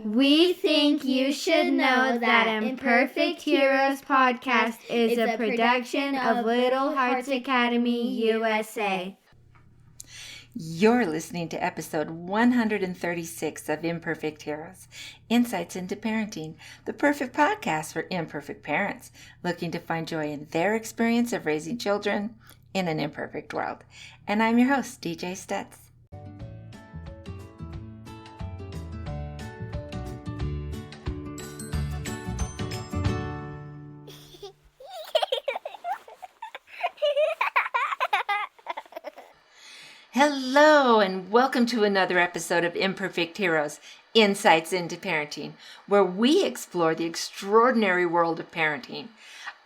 We think you should know that Imperfect Heroes podcast is a production of Little Hearts Academy USA. You're listening to episode 136 of Imperfect Heroes, Insights into Parenting, the perfect podcast for imperfect parents looking to find joy in their experience of raising children in an imperfect world. And I'm your host, DJ Stutz. Hello, and welcome to another episode of Imperfect Heroes, Insights into Parenting, where we explore the extraordinary world of parenting.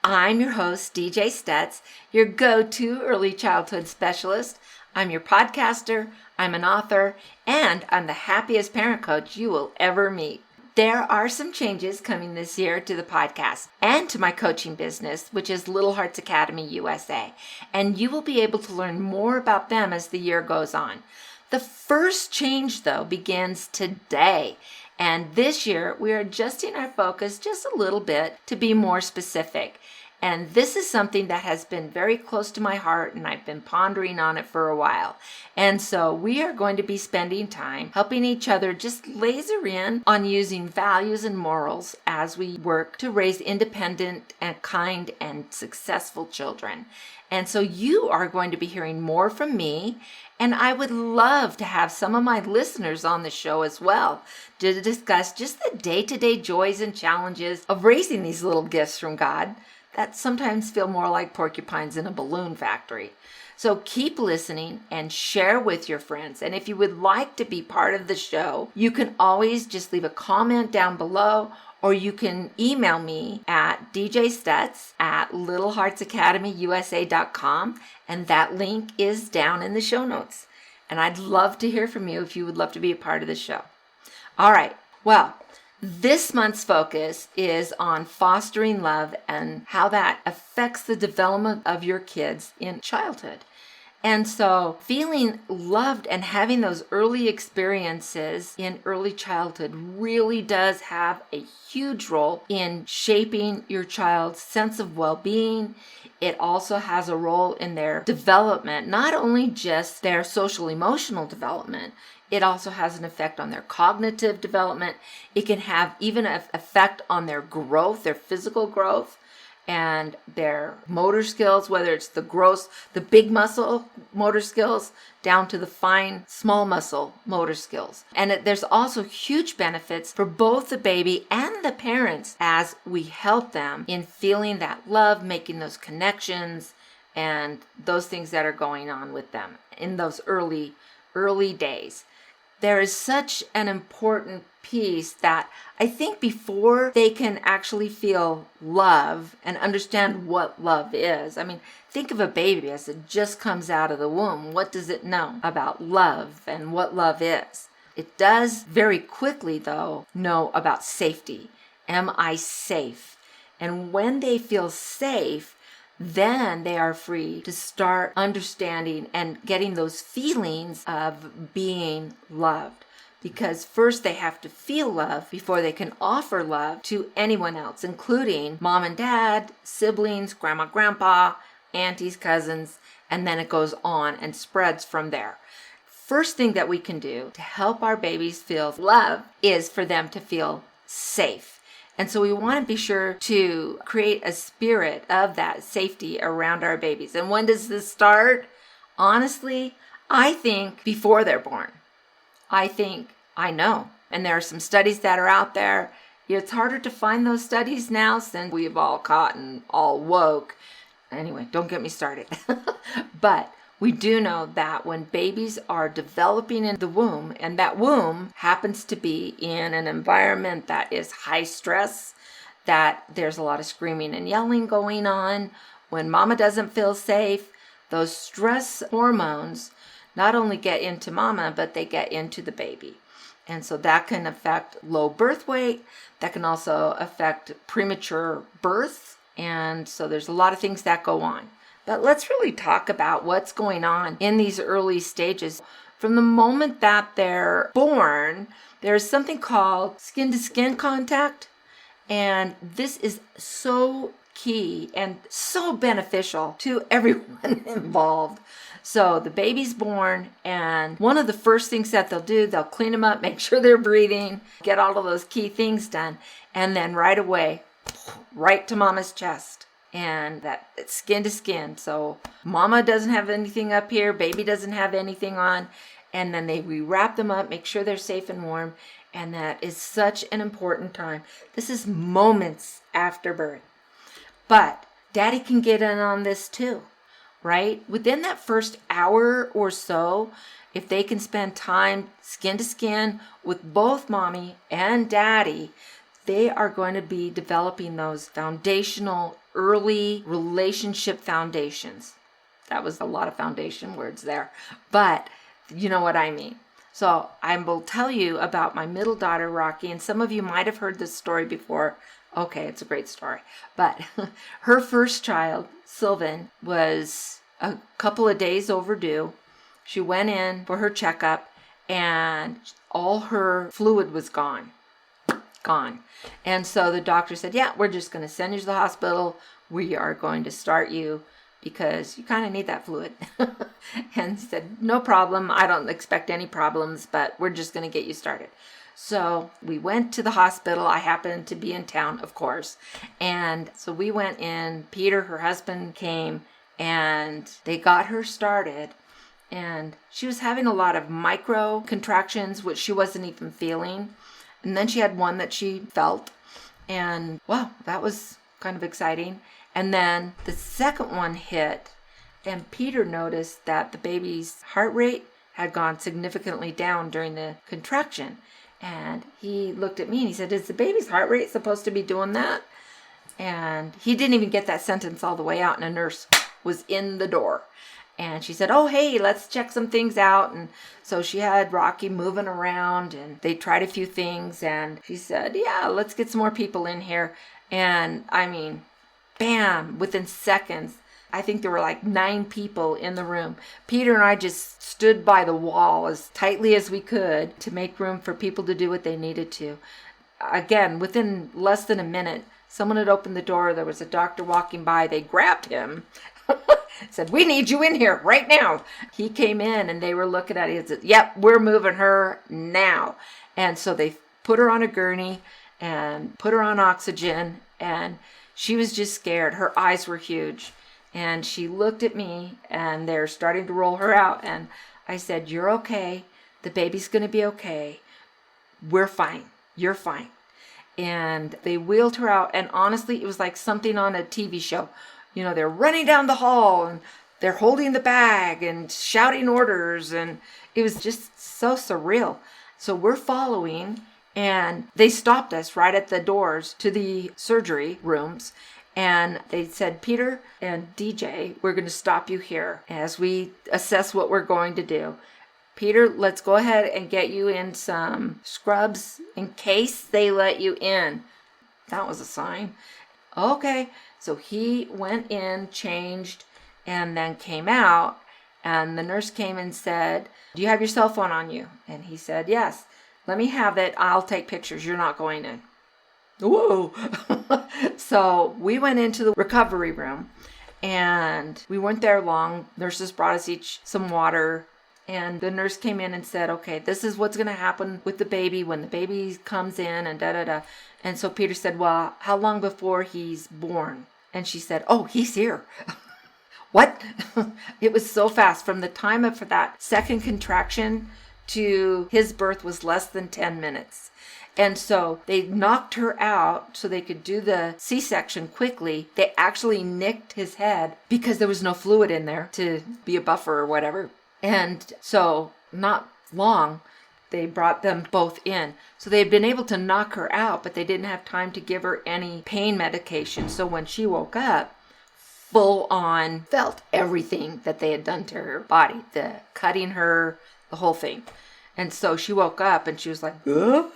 I'm your host, DJ Stutz, your go-to early childhood specialist. I'm your podcaster, I'm an author, and I'm the happiest parent coach you will ever meet. There are some changes coming this year to the podcast and to my coaching business, which is Little Hearts Academy USA, and you will be able to learn more about them as the year goes on. The first change, though, begins today, and this year we are adjusting our focus just a little bit to be more specific. And this is something that has been very close to my heart, and I've been pondering on it for a while. And so we are going to be spending time helping each other just laser in on using values and morals as we work to raise independent and kind and successful children. And so you are going to be hearing more from me, and I would love to have some of my listeners on the show as well to discuss just the day-to-day joys and challenges of raising these little gifts from God that sometimes feel more like porcupines in a balloon factory. So keep listening and share with your friends. And if you would like to be part of the show, you can always just leave a comment down below, or you can email me at djstutz@littleheartsacademyusa.com, and that link is down in the show notes. And I'd love to hear from you if you would love to be a part of the show. All right, well, this month's focus is on fostering love and how that affects the development of your kids in childhood. And so feeling loved and having those early experiences in early childhood really does have a huge role in shaping your child's sense of well-being. It also has a role in their development, not only just their social emotional development. It also has an effect on their cognitive development. It can have even an effect on their growth, their physical growth, and their motor skills, whether it's the big muscle motor skills down to the fine, small muscle motor skills. And there's also huge benefits for both the baby and the parents as we help them in feeling that love, making those connections, and those things that are going on with them in those early days. There is such an important piece that I think before they can actually feel love and understand what love is. I mean, think of a baby as it just comes out of the womb. What does it know about love and what love is? It does very quickly, though, know about safety. Am I safe? And when they feel safe, then they are free to start understanding and getting those feelings of being loved. Because first they have to feel love before they can offer love to anyone else, including mom and dad, siblings, grandma, grandpa, aunties, cousins, and then it goes on and spreads from there. First thing that we can do to help our babies feel love is for them to feel safe. And so we want to be sure to create a spirit of that safety around our babies. And when does this start? Honestly, I think before they're born. I know. And there are some studies that are out there. It's harder to find those studies now since we've all gotten all woke. Anyway, don't get me started. But we do know that when babies are developing in the womb, and that womb happens to be in an environment that is high stress, that there's a lot of screaming and yelling going on, when mama doesn't feel safe, those stress hormones not only get into mama, but they get into the baby. And so that can affect low birth weight. That can also affect premature birth. And so there's a lot of things that go on. But let's really talk about what's going on in these early stages. from the moment that they're born, there's something called skin-to-skin contact. And this is so key and so beneficial to everyone involved. So the baby's born, and one of the first things that they'll do, they'll clean them up, make sure they're breathing, get all of those key things done, and then right away, right to mama's chest. And that it's skin to skin. So mama doesn't have anything up here, baby doesn't have anything on, and then we wrap them up, make sure they're safe and warm, and that is such an important time. This is moments after birth. But daddy can get in on this too. Right? Within that first hour or so, if they can spend time skin to skin with both mommy and daddy, they are going to be developing those foundational early relationship foundations. That was a lot of foundation words there, but you know what I mean. So I will tell you about my middle daughter, Rocky, and some of you might have heard this story before. Okay, it's a great story. But her first child, Sylvan, was a couple of days overdue. She went in for her checkup and all her fluid was gone. And so the doctor said, yeah, we're just going to send you to the hospital. We are going to start you because you kind of need that fluid. And he said, no problem. I don't expect any problems, but we're just going to get you started. So we went to the hospital. I happened to be in town, of course. And so we went in. Peter, her husband, came and they got her started. And she was having a lot of micro contractions, which she wasn't even feeling. And then she had one that she felt. And wow, that was kind of exciting. And then the second one hit. And Peter noticed that the baby's heart rate had gone significantly down during the contraction. And he looked at me and he said, is the baby's heart rate supposed to be doing that? And he didn't even get that sentence all the way out, and a nurse was in the door. And she said, oh, hey, let's check some things out. And so she had Rocky moving around, and they tried a few things. And she said, yeah, let's get some more people in here. And I mean, bam, within seconds, I think there were like 9 people in the room. Peter and I just stood by the wall as tightly as we could to make room for people to do what they needed to. Again, within less than a minute, someone had opened the door. There was a doctor walking by. They grabbed him, said, we need you in here right now. He came in and they were looking at it and said, yep, we're moving her now. And so they put her on a gurney and put her on oxygen, and she was just scared. Her eyes were huge. And she looked at me, and they're starting to roll her out. And I said, you're okay. The baby's going to be okay. We're fine. You're fine. And they wheeled her out. And honestly, it was like something on a TV show. You know, they're running down the hall, and they're holding the bag and shouting orders. And it was just so surreal. So we're following, and they stopped us right at the doors to the surgery rooms. And they said, Peter and DJ, we're going to stop you here as we assess what we're going to do. Peter, let's go ahead and get you in some scrubs in case they let you in. That was a sign. Okay. So he went in, changed, and then came out. And the nurse came and said, do you have your cell phone on you? And he said, yes. Let me have it. I'll take pictures. You're not going in. Whoa. So we went into the recovery room, and we weren't there long. Nurses brought us each some water, and the nurse came in and said, okay, this is what's going to happen with the baby when the baby comes in, and da-da-da. And so Peter said, well, how long before he's born? And she said, oh, he's here. What? It was so fast. From the time of that second contraction to his birth was less than 10 minutes. And so they knocked her out so they could do the C-section quickly. They actually nicked his head because there was no fluid in there to be a buffer or whatever. And so not long, they brought them both in. So they had been able to knock her out, but they didn't have time to give her any pain medication. So when she woke up, full on felt everything that they had done to her body, the cutting her, the whole thing. And so she woke up and she was like, ugh,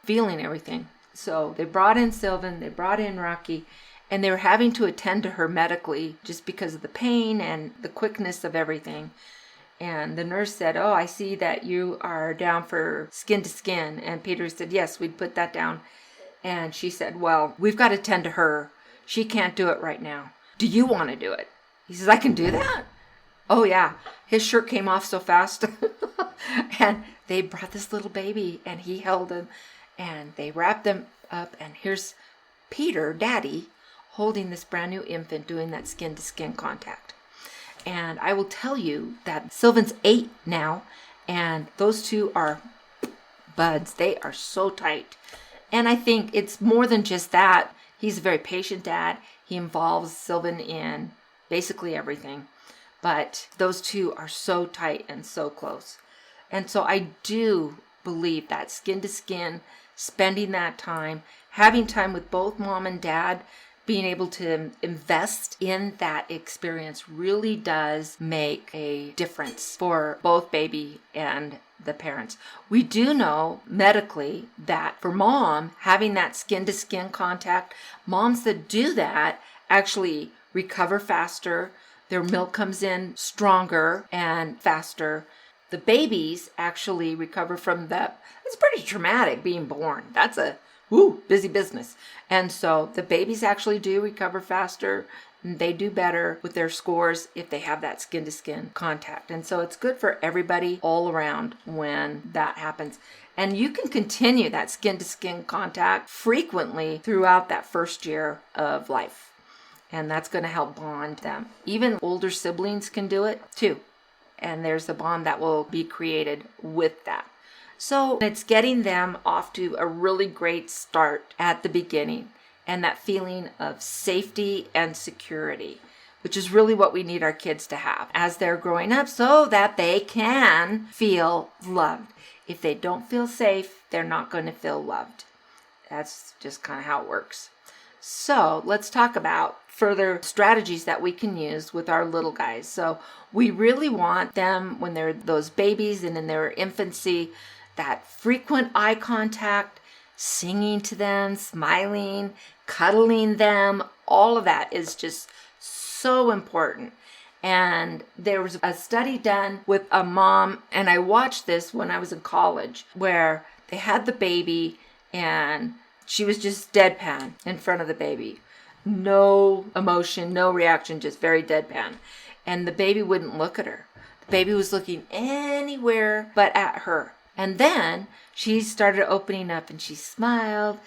feeling everything. So they brought in Sylvan, they brought in Rocky, and they were having to attend to her medically just because of the pain and the quickness of everything. And the nurse said, "Oh, I see that you are down for skin to skin." And Peter said, "Yes, we'd put that down." And she said, "Well, we've got to tend to her. She can't do it right now. Do you want to do it?" He says, "I can do that?" Oh, yeah. His shirt came off so fast. And they brought this little baby, and he held him, and they wrapped him up. And here's Peter, Daddy, holding this brand new infant, doing that skin to skin contact. And I will tell you that Sylvan's 8 now, and those two are buds. They are so tight. And I think it's more than just that. He's a very patient dad. He involves Sylvan in basically everything. But those two are so tight and so close. And so I do believe that skin to skin, spending that time, having time with both mom and dad, being able to invest in that experience really does make a difference for both baby and the parents. We do know medically that for mom, having that skin to skin contact, moms that do that actually recover faster. Their milk comes in stronger and faster. The babies actually recover from that. It's pretty traumatic being born. That's a busy business. And so the babies actually do recover faster. They do better with their scores if they have that skin to skin contact. And so it's good for everybody all around when that happens. And you can continue that skin to skin contact frequently throughout that first year of life. And that's going to help bond them. Even older siblings can do it too. And there's a bond that will be created with that. So it's getting them off to a really great start at the beginning, and that feeling of safety and security, which is really what we need our kids to have as they're growing up so that they can feel loved. If they don't feel safe, they're not going to feel loved. That's just kind of how it works. So let's talk about further strategies that we can use with our little guys. So we really want them when they're those babies and in their infancy, that frequent eye contact, singing to them, smiling, cuddling them, all of that is just so important. And there was a study done with a mom, and I watched this when I was in college, where they had the baby and she was just deadpan in front of the baby. No emotion, no reaction, just very deadpan. And the baby wouldn't look at her. The baby was looking anywhere but at her. And then she started opening up and she smiled,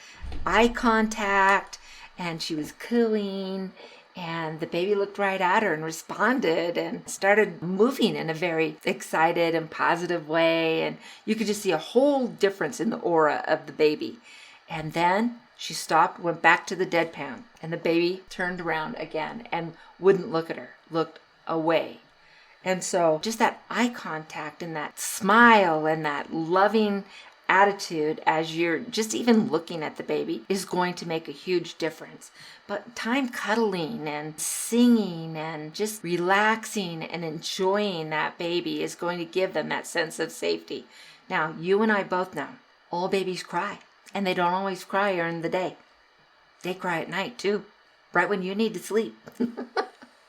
eye contact, and she was cooing. And the baby looked right at her and responded and started moving in a very excited and positive way. And you could just see a whole difference in the aura of the baby. And then she stopped, went back to the deadpan, and the baby turned around again and wouldn't look at her, looked away. And so just that eye contact and that smile and that loving attitude as you're just even looking at the baby is going to make a huge difference. But time cuddling and singing and just relaxing and enjoying that baby is going to give them that sense of safety. Now, you and I both know all babies cry, and they don't always cry during the day. They cry at night too, right when you need to sleep.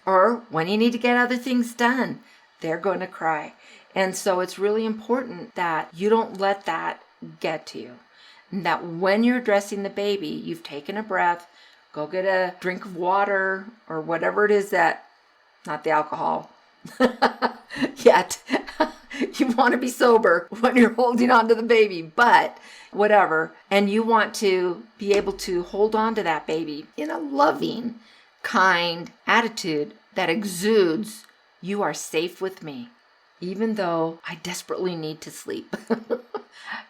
Or when you need to get other things done, they're going to cry. And so it's really important that you don't let that get to you. And that when you're dressing the baby, you've taken a breath, go get a drink of water or whatever it is that, not the alcohol yet. You want to be sober when you're holding on to the baby, but whatever. And you want to be able to hold on to that baby in a loving, kind attitude that exudes, "You are safe with me, even though I desperately need to sleep."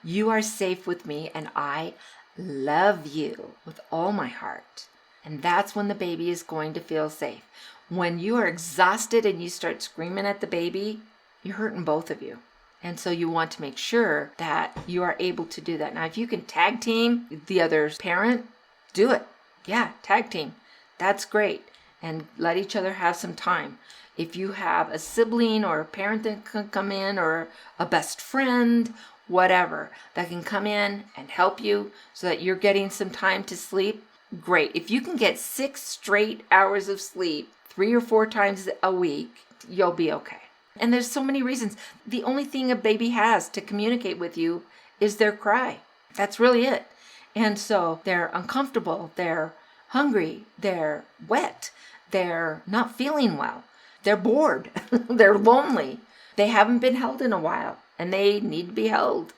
You are safe with me, and I love you with all my heart. And that's when the baby is going to feel safe. When you are exhausted and you start screaming at the baby, you're hurting both of you. And so you want to make sure that you are able to do that. Now, if you can tag team the other parent, do it. Yeah, tag team. That's great. And let each other have some time. If you have a sibling or a parent that can come in, or a best friend, whatever, that can come in and help you so that you're getting some time to sleep, great. If you can get 6 straight hours of sleep 3 or 4 times a week, you'll be okay. And there's so many reasons. The only thing a baby has to communicate with you is their cry. That's really it. And so they're uncomfortable, they're hungry, they're wet, they're not feeling well, they're bored, they're lonely, they haven't been held in a while, and they need to be held.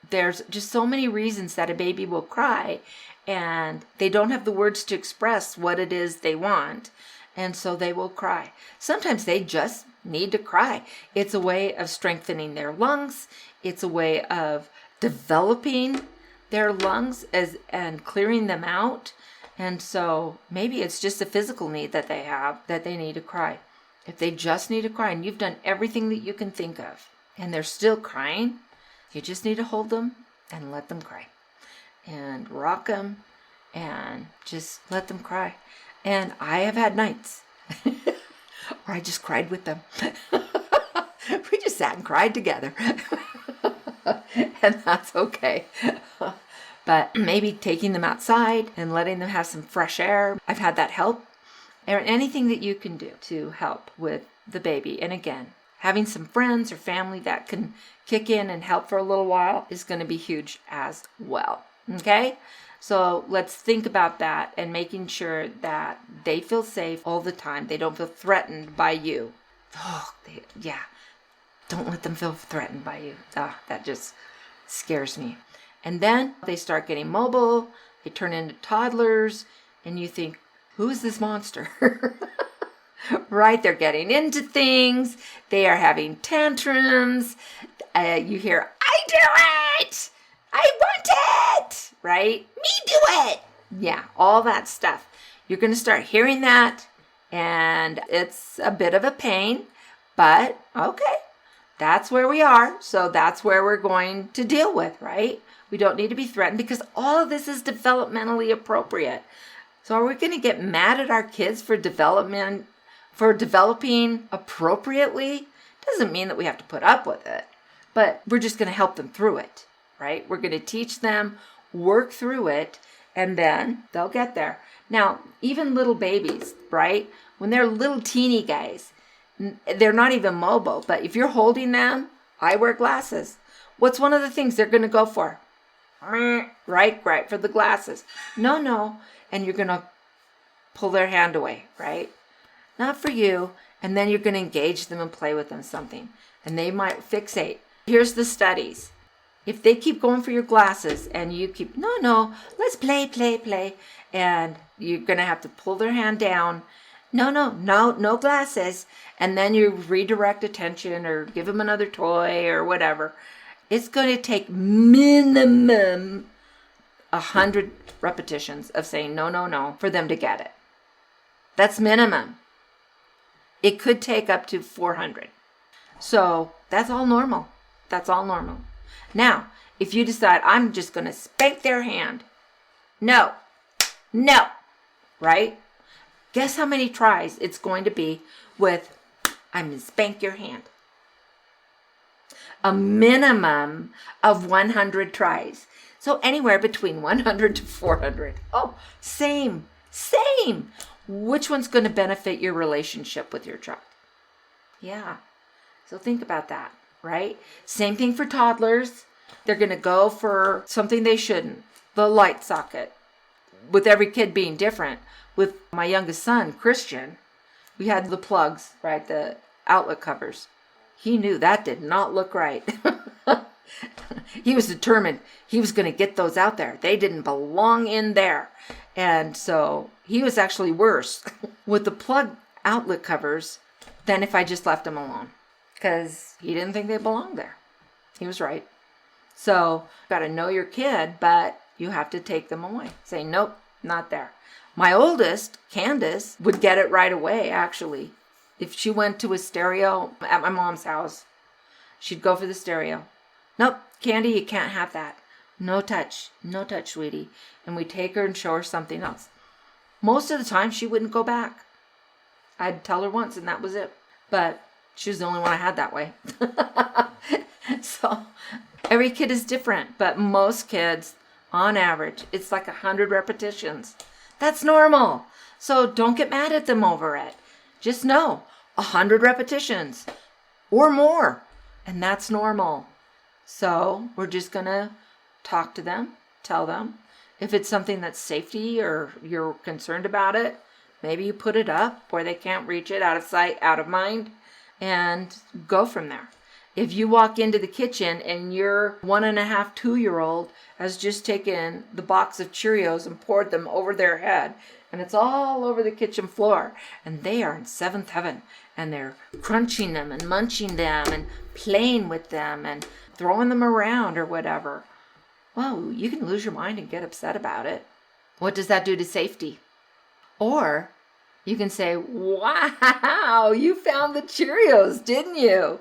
There's just so many reasons that a baby will cry, and they don't have the words to express what it is they want, and so they will cry. Sometimes they just need to cry. It's a way of strengthening their lungs. It's a way of developing their lungs and clearing them out. And so maybe it's just a physical need that they have, that they need to cry. If they just need to cry and you've done everything that you can think of and they're still crying, you just need to hold them and let them cry and rock them and just let them cry. And I have had nights where I just cried with them. We just sat and cried together. And that's okay. But maybe taking them outside and letting them have some fresh air. I've had that help. Or anything that you can do to help with the baby. And again, having some friends or family that can kick in and help for a little while is going to be huge as well. Okay? So let's think about that and making sure that they feel safe all the time. They don't feel threatened by you. Don't let them feel threatened by you. That just scares me. And then they start getting mobile. They turn into toddlers. And you think, who is this monster? Right? They're getting into things. They are having tantrums. You hear, I do it! I want it! Right? Me do it! Yeah, all that stuff. You're going to start hearing that. And it's a bit of a pain. But, okay. That's where we are. So that's where we're going to deal with, right? We don't need to be threatened because all of this is developmentally appropriate. So are we going to get mad at our kids for developing appropriately? Doesn't mean that we have to put up with it, but we're just going to help them through it, right? We're going to teach them, work through it, and then they'll get there. Now, even little babies, right? When they're little teeny guys, they're not even mobile, but if you're holding them, I wear glasses. What's one of the things they're going to go for? Right, for the glasses. No. And you're going to pull their hand away, right? Not for you. And then you're going to engage them and play with them something. And they might fixate. Here's the studies. If they keep going for your glasses and you keep, no, let's play. And you're going to have to pull their hand down. No glasses. And then you redirect attention or give them another toy or whatever. It's going to take minimum 100 repetitions of saying no for them to get it. That's minimum. It could take up to 400. So that's all normal. Now, if you decide I'm just going to spank their hand. No, right? Guess how many tries it's going to be with I'm going to spank your hand. A minimum of 100 tries. So anywhere between 100 to 400. Oh, same. Which one's going to benefit your relationship with your child? Yeah. So think about that, right? Same thing for toddlers. They're going to go for something they shouldn't. The light socket. With every kid being different. With my youngest son, Christian, we had the plugs, right? The outlet covers. He knew that did not look right. He was determined he was going to get those out there. They didn't belong in there. And so he was actually worse with the plug outlet covers than if I just left him alone. Because he didn't think they belonged there. He was right. So you got to know your kid, but you have to take them away. Say, nope, not there. My oldest, Candace, would get it right away, actually. If she went to a stereo at my mom's house, she'd go for the stereo. Nope, Candy, you can't have that. No touch, sweetie. And we'd take her and show her something else. Most of the time, she wouldn't go back. I'd tell her once, and that was it. But she was the only one I had that way. So every kid is different, but most kids, on average, it's like 100 repetitions. That's normal. So don't get mad at them over it. Just know, 100 repetitions. or more. And that's normal. So we're just going to talk to them, tell them. If it's something that's safety or you're concerned about it, maybe you put it up where they can't reach it, out of sight, out of mind, and go from there. If you walk into the kitchen and your 1.5, 2-year-old has just taken the box of Cheerios and poured them over their head, and it's all over the kitchen floor, and they are in seventh heaven, and they're crunching them and munching them and playing with them and throwing them around or whatever, well, you can lose your mind and get upset about it. What does that do to safety? Or you can say, wow, you found the Cheerios, didn't you?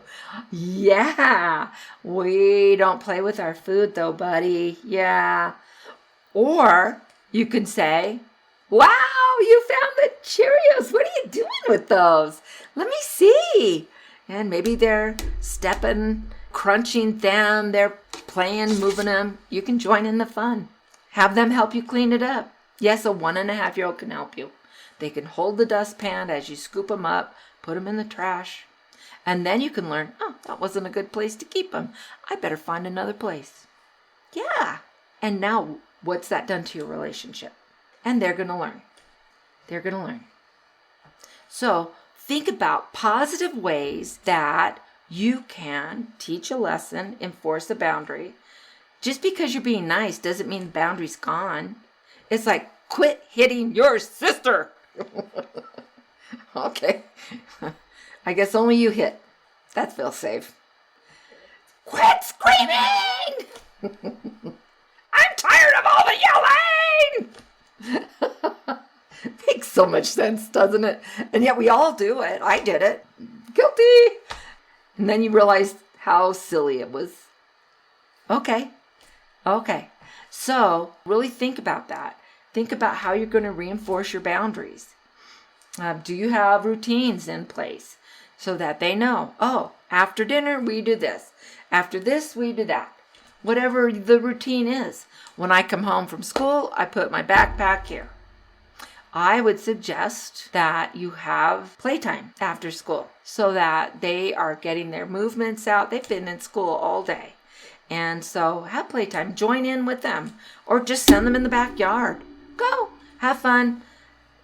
Yeah, we don't play with our food though, buddy. Yeah. Or you can say, wow, you found the Cheerios. What are you doing with those? Let me see. And maybe they're stepping, crunching them. They're playing, moving them. You can join in the fun. Have them help you clean it up. Yes, a 1.5-year-old can help you. They can hold the dustpan as you scoop them up, put them in the trash. And then you can learn, oh, that wasn't a good place to keep them. I better find another place. Yeah. And now what's that done to your relationship? And they're going to learn. They're going to learn. So think about positive ways that you can teach a lesson, enforce a boundary. Just because you're being nice doesn't mean the boundary's gone. It's like, quit hitting your sister. Okay. I guess only you hit. That feels safe. Quit screaming! I'm tired of all the yelling! Makes so much sense, doesn't it? And yet we all do it. I did it. Guilty. And then you realize how silly it was. Okay. So really think about that. Think about how you're going to reinforce your boundaries. Do you have routines in place so that they know, oh, after dinner we do this. After this we do that. Whatever the routine is. When I come home from school, I put my backpack here. I would suggest that you have playtime after school so that they are getting their movements out. They've been in school all day. And so have playtime. Join in with them. Or just send them in the backyard. Go. Have fun.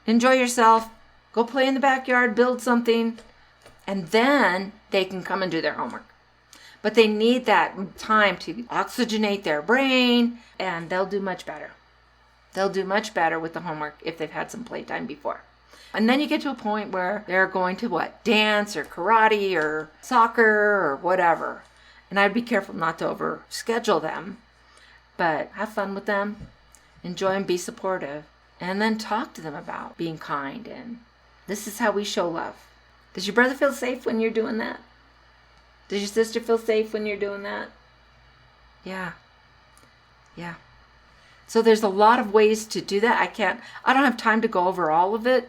Enjoy yourself. Go play in the backyard. Build something. And then they can come and do their homework. But they need that time to oxygenate their brain. And they'll do much better. They'll do much better with the homework if they've had some playtime before. And then you get to a point where they're going to dance or karate or soccer or whatever. And I'd be careful not to overschedule them. But have fun with them. Enjoy and be supportive. And then talk to them about being kind. And this is how we show love. Does your brother feel safe when you're doing that? Does your sister feel safe when you're doing that? Yeah. So there's a lot of ways to do that. I don't have time to go over all of it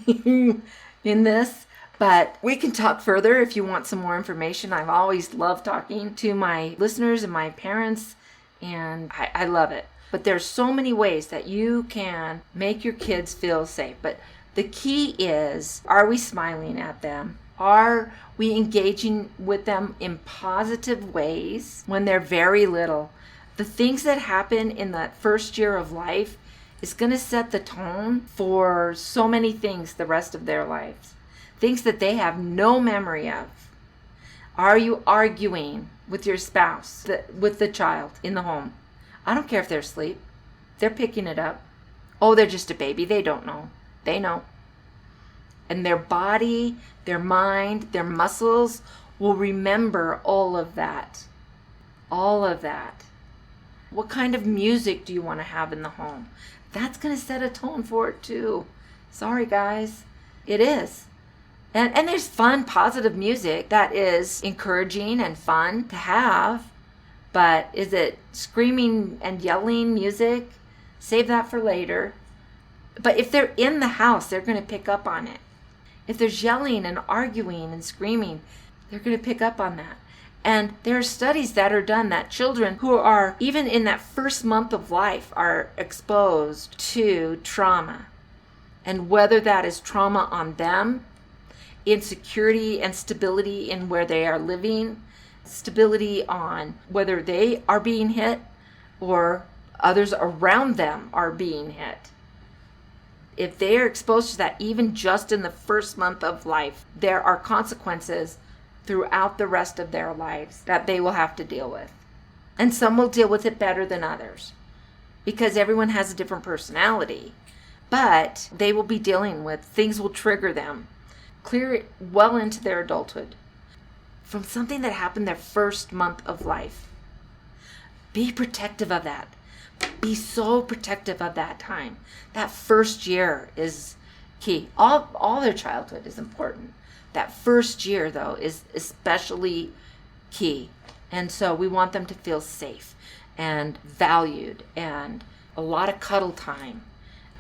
in this, but we can talk further if you want some more information. I've always loved talking to my listeners and my parents, and I love it. But there's so many ways that you can make your kids feel safe. But the key is, are we smiling at them? Are we engaging with them in positive ways when they're very little? The things that happen in that first year of life is going to set the tone for so many things the rest of their lives. Things that they have no memory of. Are you arguing with your spouse, with the child in the home? I don't care if they're asleep. They're picking it up. Oh, they're just a baby. They don't know. They know. And their body, their mind, their muscles will remember all of that. All of that. What kind of music do you want to have in the home? That's going to set a tone for it too. Sorry, guys. It is. And there's fun, positive music that is encouraging and fun to have. But is it screaming and yelling music? Save that for later. But if they're in the house, they're going to pick up on it. If there's yelling and arguing and screaming, they're going to pick up on that. And there are studies that are done that children who are, even in that first month of life, are exposed to trauma. And whether that is trauma on them, insecurity and stability in where they are living, stability on whether they are being hit or others around them are being hit. If they are exposed to that, even just in the first month of life, there are consequences throughout the rest of their lives that they will have to deal with. And some will deal with it better than others because everyone has a different personality. But they will be dealing with, things will trigger them clear well into their adulthood from something that happened their first month of life. Be protective of that. Be so protective of that time. That first year is key. All their childhood is important. That first year, though, is especially key. And so we want them to feel safe and valued and a lot of cuddle time.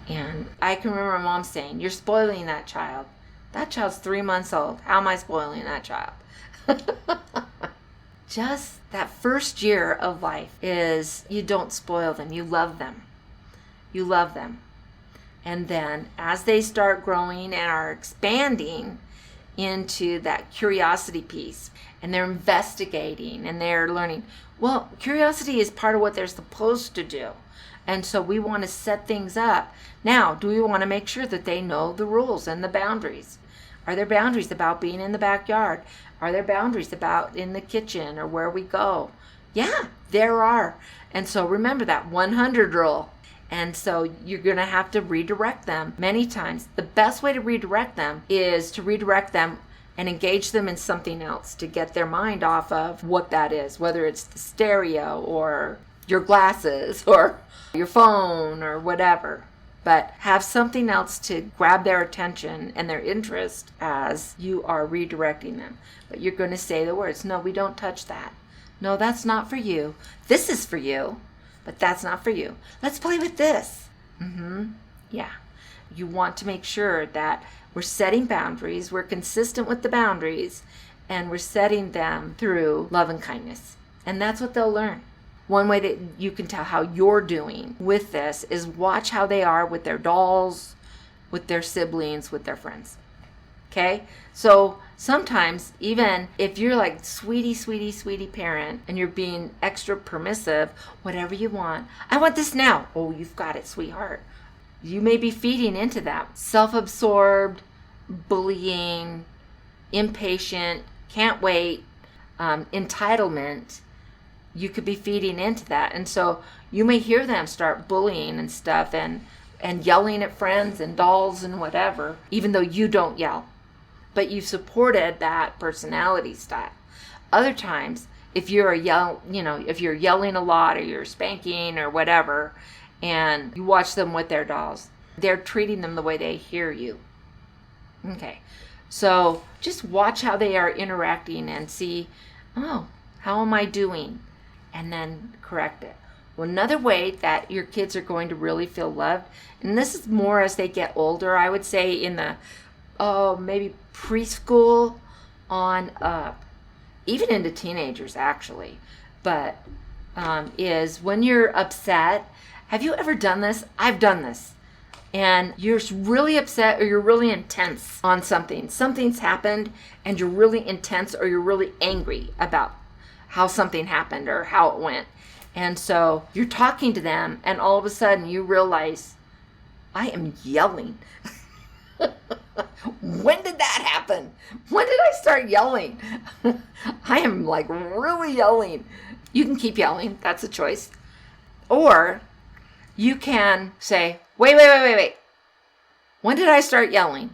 And I can remember my mom saying, "You're spoiling that child. That child's 3 months old. How am I spoiling that child?" Just that first year of life is, you don't spoil them. You love them. You love them. And then as they start growing and are expanding into that curiosity piece, and they're investigating and they're learning, well, curiosity is part of what they're supposed to do. And so we want to set things up. Now, do we want to make sure that they know the rules and the boundaries? Are there boundaries about being in the backyard? Are there boundaries about in the kitchen or where we go? Yeah, there are. And so remember that 100 rule. And so you're going to have to redirect them many times. The best way to redirect them is to redirect them and engage them in something else to get their mind off of what that is, whether it's the stereo or your glasses or your phone or whatever. But have something else to grab their attention and their interest as you are redirecting them. But you're going to say the words, "No, we don't touch that. No, that's not for you. This is for you, but that's not for you. Let's play with this." Yeah. You want to make sure that we're setting boundaries, we're consistent with the boundaries, and we're setting them through love and kindness. And that's what they'll learn. One way that you can tell how you're doing with this is watch how they are with their dolls, with their siblings, with their friends. Okay? So sometimes, even if you're like sweetie parent and you're being extra permissive, whatever you want, "I want this now." "Oh, you've got it, sweetheart." You may be feeding into that. Self-absorbed, bullying, impatient, can't wait, entitlement. You could be feeding into that. And so you may hear them start bullying and stuff and yelling at friends and dolls and whatever, even though you don't yell. But you supported that personality style. Other times, if you're if you're yelling a lot or you're spanking or whatever, and you watch them with their dolls, they're treating them the way they hear you. Okay. So just watch how they are interacting and see, "Oh, how am I doing?" And then correct it. Well, another way that your kids are going to really feel loved, and this is more as they get older, I would say in the, maybe preschool on up, even into teenagers actually, but is when you're upset. Have you ever done this? I've done this. And you're really upset or you're really intense on something. Something's happened and you're really intense or you're really angry about how something happened or how it went. And so you're talking to them and all of a sudden you realize, I am yelling. When did that happen? When did I start yelling? I am like really yelling. You can keep yelling. That's a choice. Or you can say, wait. When did I start yelling?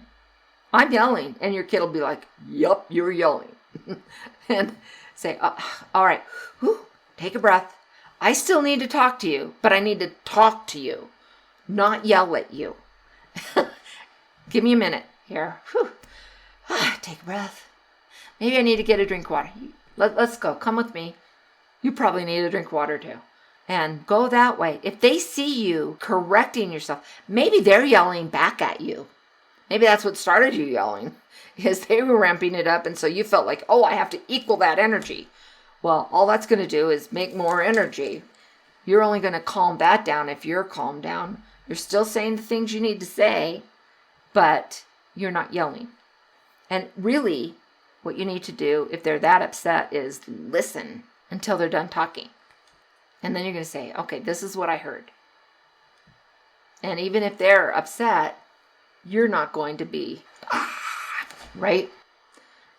I'm yelling. And your kid will be like, yup, you're yelling. And say, all right, take a breath. I still need to talk to you, but I need to talk to you, not yell at you. Give me a minute here. Take a breath. Maybe I need to get a drink of water. Let's go. Come with me. You probably need a drink of water too. And go that way. If they see you correcting yourself, maybe they're yelling back at you. Maybe that's what started you yelling, is they were ramping it up, and so you felt like, I have to equal that energy. Well, all that's going to do is make more energy. You're only going to calm that down if you're calmed down. You're still saying the things you need to say, but you're not yelling. And really, what you need to do if they're that upset is listen until they're done talking. And then you're going to say, okay, this is what I heard. And even if they're upset, you're not going to be, right?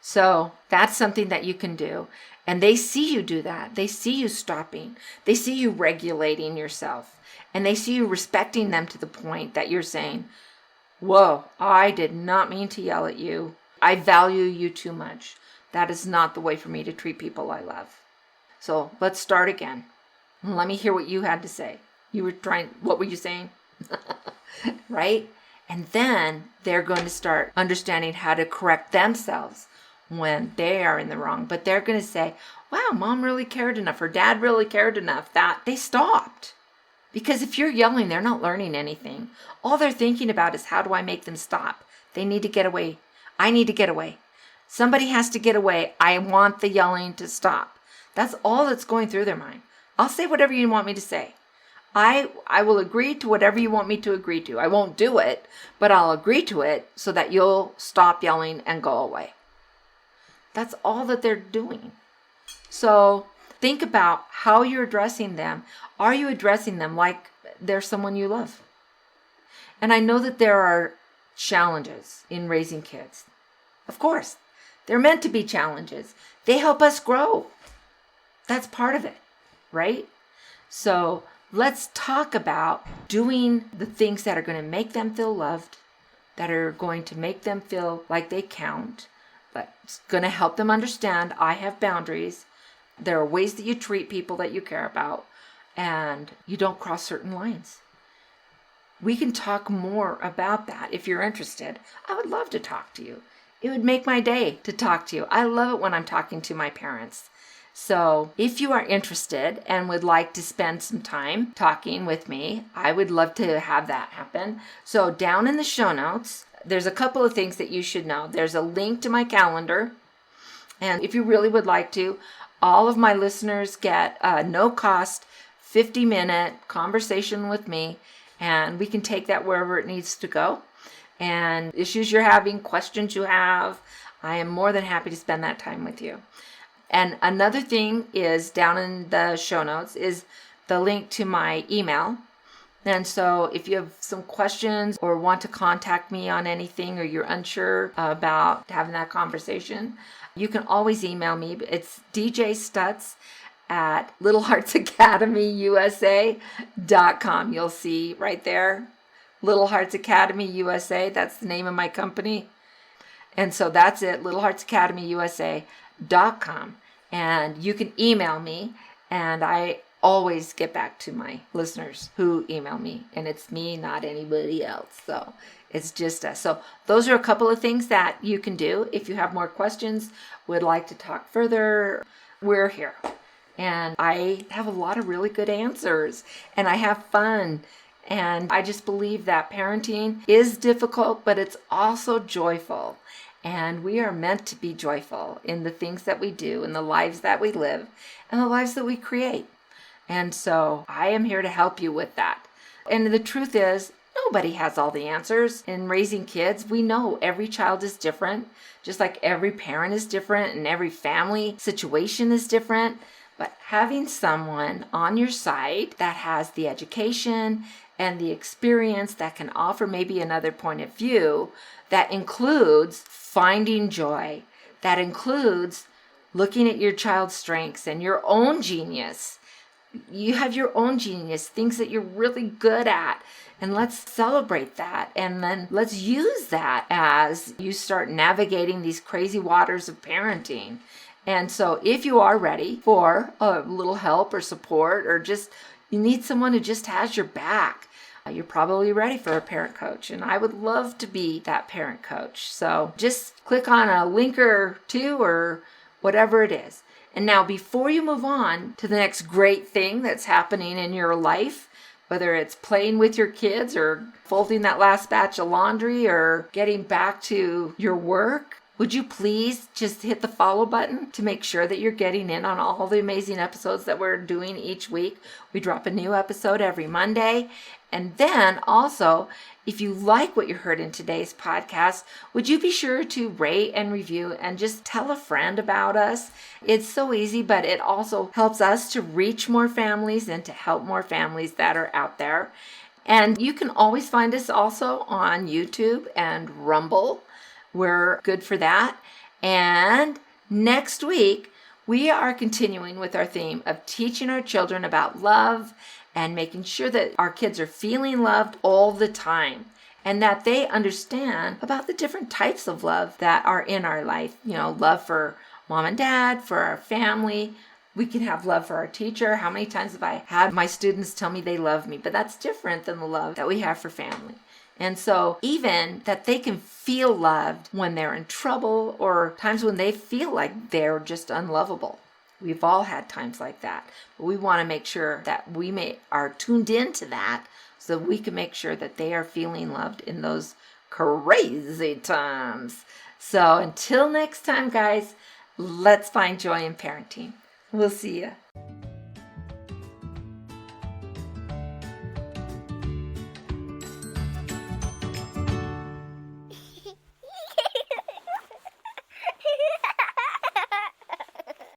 So that's something that you can do. And they see you do that. They see you stopping. They see you regulating yourself. And they see you respecting them to the point that you're saying, whoa, I did not mean to yell at you. I value you too much. That is not the way for me to treat people I love. So let's start again. Let me hear what you had to say. What were you saying? Right? And then they're going to start understanding how to correct themselves when they are in the wrong. But they're going to say, wow, mom really cared enough, or dad really cared enough that they stopped. Because if you're yelling, they're not learning anything. All they're thinking about is, how do I make them stop? They need to get away. I need to get away. Somebody has to get away. I want the yelling to stop. That's all that's going through their mind. I'll say whatever you want me to say. I will agree to whatever you want me to agree to. I won't do it, but I'll agree to it so that you'll stop yelling and go away. That's all that they're doing. So think about how you're addressing them. Are you addressing them like they're someone you love? And I know that there are challenges in raising kids. Of course, they're meant to be challenges. They help us grow. That's part of it, right? So let's talk about doing the things that are going to make them feel loved, that are going to make them feel like they count, that's going to help them understand I have boundaries. There are ways that you treat people that you care about, and you don't cross certain lines. We can talk more about that if you're interested. I would love to talk to you. It would make my day to talk to you. I love it when I'm talking to my parents. So if you are interested and would like to spend some time talking with me, I would love to have that happen. So down in the show notes, there's a couple of things that you should know. There's a link to my calendar. And if you really would like to, all of my listeners get a no-cost 50-minute conversation with me, and we can take that wherever it needs to go. And issues you're having, questions you have, I am more than happy to spend that time with you. And another thing is down in the show notes is the link to my email. And so if you have some questions or want to contact me on anything, or you're unsure about having that conversation, you can always email me. It's djstutz@littleheartsacademyusa.com. You'll see right there, Little Hearts Academy USA. That's the name of my company. And so that's it, littleheartsacademyusa.com. And you can email me, and I always get back to my listeners who email me, and it's me, not anybody else. So it's just us. So those are a couple of things that you can do. If you have more questions, would like to talk further, we're here. And I have a lot of really good answers, and I have fun. And I just believe that parenting is difficult, but it's also joyful. And we are meant to be joyful in the things that we do, in the lives that we live, and the lives that we create. And so I am here to help you with that. And the truth is, nobody has all the answers. In raising kids, we know every child is different, just like every parent is different and every family situation is different. But having someone on your side that has the education and the experience that can offer maybe another point of view, that includes finding joy, that includes looking at your child's strengths and your own genius. You have your own genius, things that you're really good at, and let's celebrate that. And then let's use that as you start navigating these crazy waters of parenting. And so if you are ready for a little help or support, or just you need someone who just has your back, you're probably ready for a parent coach, and I would love to be that parent coach. So just click on a link or two or whatever it is. And now before you move on to the next great thing that's happening in your life, whether it's playing with your kids or folding that last batch of laundry or getting back to your work, would you please just hit the follow button to make sure that you're getting in on all the amazing episodes that we're doing each week. We drop a new episode every Monday. And then also, if you like what you heard in today's podcast, would you be sure to rate and review and just tell a friend about us? It's so easy, but it also helps us to reach more families and to help more families that are out there. And you can always find us also on YouTube and Rumble. We're good for that. And next week, we are continuing with our theme of teaching our children about love and making sure that our kids are feeling loved all the time and that they understand about the different types of love that are in our life. You know, love for mom and dad, for our family. We can have love for our teacher. How many times have I had my students tell me they love me? But that's different than the love that we have for family. And so even that they can feel loved when they're in trouble or times when they feel like they're just unlovable. We've all had times like that. But we want to make sure that we are tuned into that so we can make sure that they are feeling loved in those crazy times. So until next time, guys, let's find joy in parenting. We'll see you.